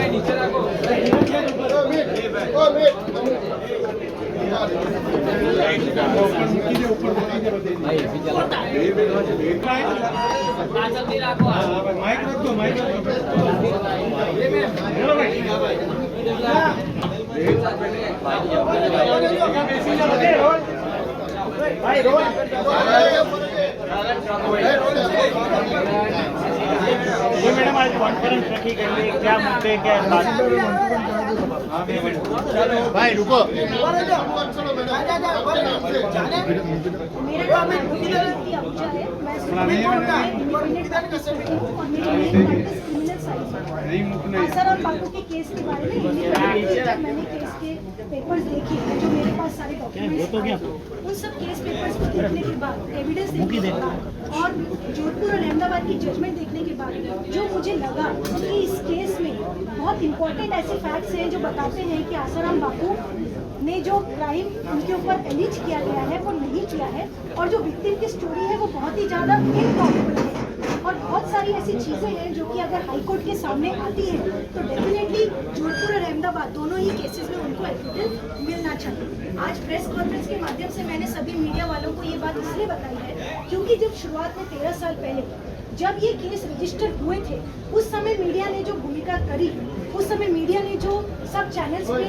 नीचे रखो। माइक रख दो, माइक रख दो। ये मैडम आज कॉन्फ्रेंस रखी गई, क्या मुद्दे क्या बात? भाई रुको। मेरा नाम है आसाराम बापू के केस के बारे में मैंने केस के पेपर्स देखे जो मेरे पास सारे डॉक्यूमेंट्स उन सब केस पेपर्स को देखने के बाद एविडेंस देखने के बाद और जोधपुर और अहमदाबाद की जजमेंट देखने के बाद जो मुझे लगा कि इस केस में बहुत इंपॉर्टेंट ऐसे फैक्ट्स हैं जो बताते हैं कि आसाराम बापू ने जो क्राइम उनके ऊपर एलिज किया गया है वो नहीं किया है और जो विक्टिम की स्टोरी है वो बहुत ही ज़्यादा इम्प्रॉबेबल है और बहुत सारी ऐसी चीज़ें हैं जो कि अगर हाई कोर्ट के सामने आती है तो डेफिनेटली जोधपुर और अहमदाबाद दोनों ही केसेस में उनको एक्विटल मिलना चाहिए। आज प्रेस कॉन्फ्रेंस के माध्यम से मैंने सभी मीडिया वालों को ये बात इसलिए बताई है क्योंकि जब शुरुआत में 13 साल पहले जब ये केस रजिस्टर हुए थे उस समय मीडिया ने जो भूमिका करी, उस समय मीडिया ने जो सब चैनल्स पे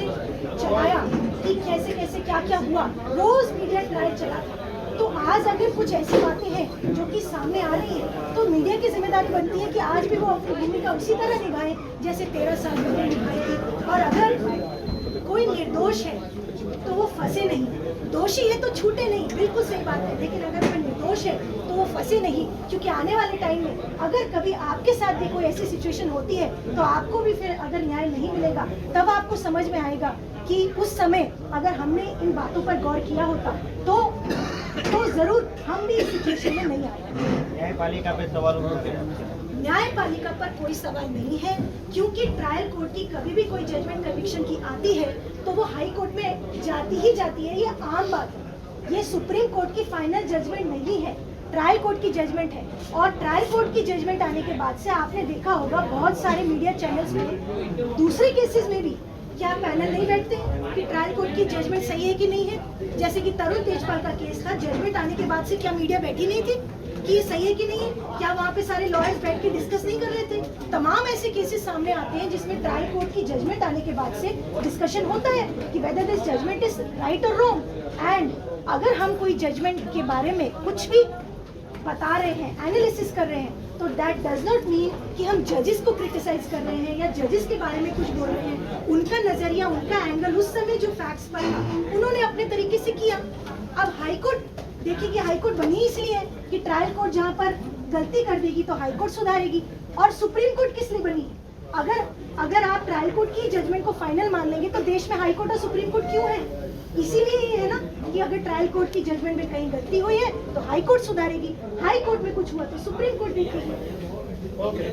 चलाया कि कैसे कैसे क्या क्या हुआ, रोज मीडिया ट्रायल चला था। तो आज अगर कुछ ऐसी बातें हैं जो कि सामने आ रही है तो मीडिया की जिम्मेदारी बनती है कि आज भी वो अपनी भूमिका उसी तरह निभाए जैसे 13 साल पहले निभाई थी। और अगर कोई निर्दोष है तो वो फंसे नहीं, दोषी है तो छूटे नहीं, बिल्कुल सही बात है। लेकिन अगर कोई निर्दोष है तो वो फंसे नहीं, क्योंकि आने वाले टाइम में अगर कभी आपके साथ भी कोई ऐसी सिचुएशन होती है तो आपको भी फिर अगर न्याय नहीं मिलेगा तब आपको समझ में आएगा कि उस समय अगर हमने इन बातों पर गौर किया होता तो जरूर हम भी इस सिचुएशन में नहीं आए। न्यायपालिका पे सवाल उठते हैं। न्यायपालिका पर कोई सवाल नहीं है क्योंकि ट्रायल कोर्ट की कभी भी कोई जजमेंट कन्विक्शन की आती है तो वो हाई कोर्ट में जाती ही जाती है, ये आम बात है। ये सुप्रीम कोर्ट की फाइनल जजमेंट नहीं है, ट्रायल कोर्ट की जजमेंट है। और ट्रायल कोर्ट की जजमेंट आने के बाद से आपने देखा होगा बहुत सारे मीडिया चैनल्स में दूसरे केसेस में भी क्या पैनल नहीं बैठते कि ट्रायल कोर्ट की जजमेंट सही है कि नहीं है। जैसे कि तरुण तेजपाल का केस था, जजमेंट आने के बाद से क्या मीडिया बैठी नहीं थी कि ये सही है कि नहीं है? क्या वहाँ पे सारे लॉयर्स बैठ के डिस्कस नहीं कर रहे थे? तमाम ऐसे केसेस सामने आते हैं जिसमें ट्रायल कोर्ट की जजमेंट आने के बाद से डिस्कशन होता है कि whether this judgement is right और रॉन्ग। एंड अगर हम कोई जजमेंट के बारे में कुछ भी बता रहे हैं, एनालिसिस कर रहे हैं, तो दैट डज नॉट मीन कि हम जजेस को क्रिटिसाइज कर रहे हैं या जजेस के बारे में कुछ बोल रहे हैं। उनका नजरिया, उनका एंगल उस समय जो फैक्ट्स पर उन्होंने अपने तरीके से किया। अब हाई कोर्ट देखिए कि हाई कोर्ट बनी इसलिए है कि ट्रायल कोर्ट जहाँ पर गलती कर देगी तो हाई कोर्ट सुधारेगी। और सुप्रीम कोर्ट किस लिए बनी? अगर आप ट्रायल कोर्ट की जजमेंट को फाइनल मान लेंगे तो देश में हाई कोर्ट और सुप्रीम कोर्ट क्यों है? इसीलिए ये है ना कि अगर ट्रायल कोर्ट की जजमेंट में कहीं गलती हुई है तो हाई कोर्ट सुधारेगी, हाई कोर्ट में कुछ हुआ तो सुप्रीम कोर्ट देखेगी।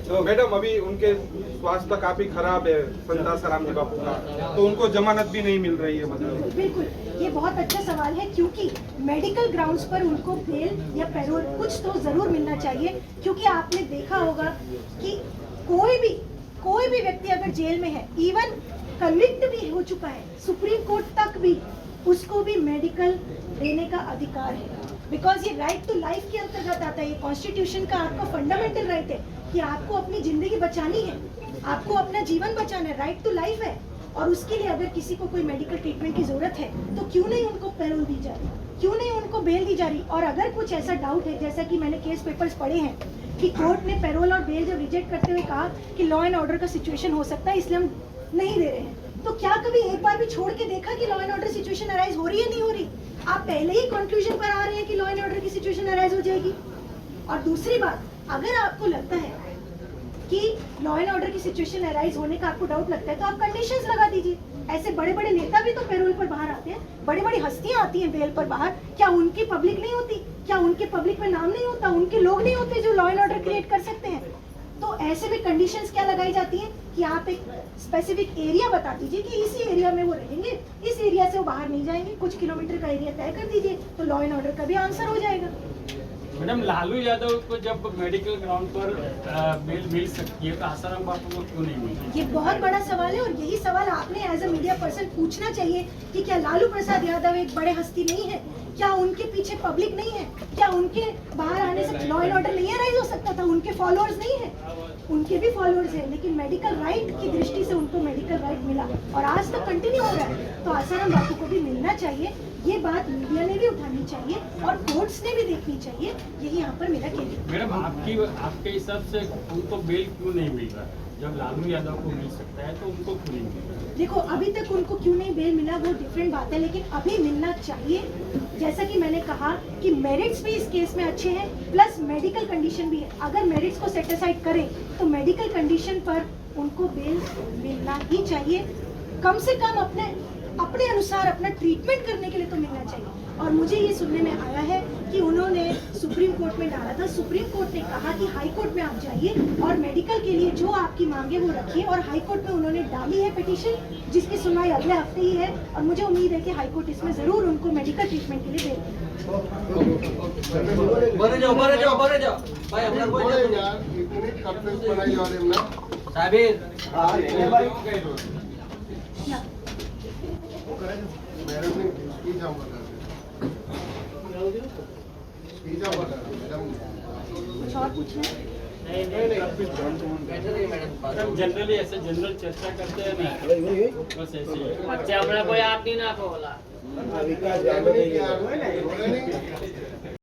तो मैडम अभी उनके स्वास्थ्य काफी खराब है संत आसाराम जी बापू का, तो उनको जमानत भी नहीं मिल रही है मतलब? बिल्कुल, ये बहुत अच्छा सवाल है क्योंकि मेडिकल ग्राउंड्स पर उनको बेल या पैरोल कुछ तो जरूर मिलना चाहिए। क्योंकि आपने देखा होगा कि कोई भी व्यक्ति अगर जेल में है, इवन कन्विक्ट भी हो चुका है, सुप्रीम कोर्ट तक भी उसको भी मेडिकल देने का अधिकार है। बिकॉज ये राइट टू लाइफ के अंतर्गत आता है, ये कॉन्स्टिट्यूशन का आपका फंडामेंटल राइट है कि आपको अपनी जिंदगी बचानी है, आपको अपना जीवन बचाना है, राइट टू लाइफ है। और उसके लिए अगर किसी को कोई मेडिकल ट्रीटमेंट की जरूरत है तो क्यों नहीं उनको पैरोल दी जा रही, क्यों नहीं उनको बेल दी जा रही। और अगर कुछ ऐसा डाउट है, जैसा कि मैंने केस पेपर्स पढ़े हैं कि कोर्ट ने पैरोल और बेल जब रिजेक्ट करते हुए कहा कि लॉ एंड ऑर्डर का सिचुएशन हो सकता है इसलिए हम नहीं दे रहे हैं, तो क्या कभी एक बार भी छोड़ के देखा कि law and order situation arise हो रही है नहीं हो रही? आप पहले ही कंक्लूजन पर आ रहे हैं कि लॉ एंड ऑर्डर की सिचुएशन अराइज हो जाएगी। और दूसरी बात, अगर आपको लगता है कि लॉ एंड ऑर्डर की सिचुएशन अराइज होने का आपको डाउट लगता है तो आप कंडीशंस लगा दीजिए। ऐसे बड़े बड़े नेता भी तो पैरोल पर बाहर आते हैं, बड़ी बड़ी हस्तियां आती हैं बेल पर बाहर, क्या उनकी पब्लिक नहीं होती? क्या उनके पब्लिक में नाम नहीं होता? उनके लोग नहीं होते जो लॉ एंड ऑर्डर क्रिएट कर सकते हैं? तो ऐसे में कंडीशंस क्या लगाई जाती है कि आप एक स्पेसिफिक एरिया बता दीजिए कि इसी एरिया में वो रहेंगे, इस एरिया से वो बाहर नहीं जाएंगे, कुछ किलोमीटर का एरिया तय कर दीजिए, तो लॉ एंड ऑर्डर का भी आंसर हो जाएगा। मैडम, लालू यादव को जब मेडिकल ग्राउंड पर बेल मिल सकती है तो आसाराम बापू को क्यों नहीं मिली? ये बहुत बड़ा सवाल है और यही सवाल आपने एज अ मीडिया पर्सन पूछना चाहिए कि क्या लालू प्रसाद यादव एक बड़े हस्ती नहीं है? क्या उनके पीछे पब्लिक नहीं है? क्या उनके बाहर आने से लॉ एंड ऑर्डर नहीं राइज हो सकता था? उनके फॉलोअर्स नहीं है? उनके भी फॉलोअर्स हैं, लेकिन मेडिकल राइट की दृष्टि से उनको मेडिकल राइट मिला और आज तक कंटिन्यू हो रहा है। तो आसाराम बापू को भी मिलना चाहिए, ये बात मीडिया ने भी उठानी चाहिए और कोर्ट्स ने भी देखनी चाहिए। यही यहाँ पर मेरा कहना है। मैडम, आपके हिसाब से उनको बेल क्यों नहीं मिल रहा? जब लालू यादव को मिल सकता है तो उनको क्यों नहीं मिल रहा? देखो, अभी तक उनको क्यों नहीं बेल मिला वो डिफरेंट बात है, लेकिन अभी मिलना चाहिए। जैसा कि मैंने कहा कि मेरिट्स भी इस केस में अच्छे हैं, प्लस मेडिकल कंडीशन भी है। अगर मेरिट्स को सेट असाइड करें तो मेडिकल कंडीशन पर उनको बेल मिलना ही चाहिए। कम से कम अपने अनुसार अपना ट्रीटमेंट करने के लिए तो मिलना चाहिए। और मुझे ये सुनने में आया है कि उन्होंने सुप्रीम कोर्ट में डाला था, सुप्रीम कोर्ट ने कहा कि हाई कोर्ट में आप जाइए और मेडिकल के लिए जो आपकी मांगे वो रखिए, और हाई कोर्ट में उन्होंने डाली है पिटीशन, जिसकी सुनवाई अगले हफ्ते ही है। और मुझे उम्मीद है कि हाई कोर्ट इसमें जरूर उनको मेडिकल ट्रीटमेंट के लिए देगा। बरे जाओ भाई, अपना कोई बोले यार, इतनी कटलेट बनाई जा रही है ना साबिर मैडम ने स्पीच हम बता स्पीच हम बता मैडम कुछ और पूछना है? मैडम, जनरली ऐसे जनरल चर्चा करते हैं ना, बस ऐसे ही। अच्छा, अपना कोई आप नहीं ना बोला बोले नहीं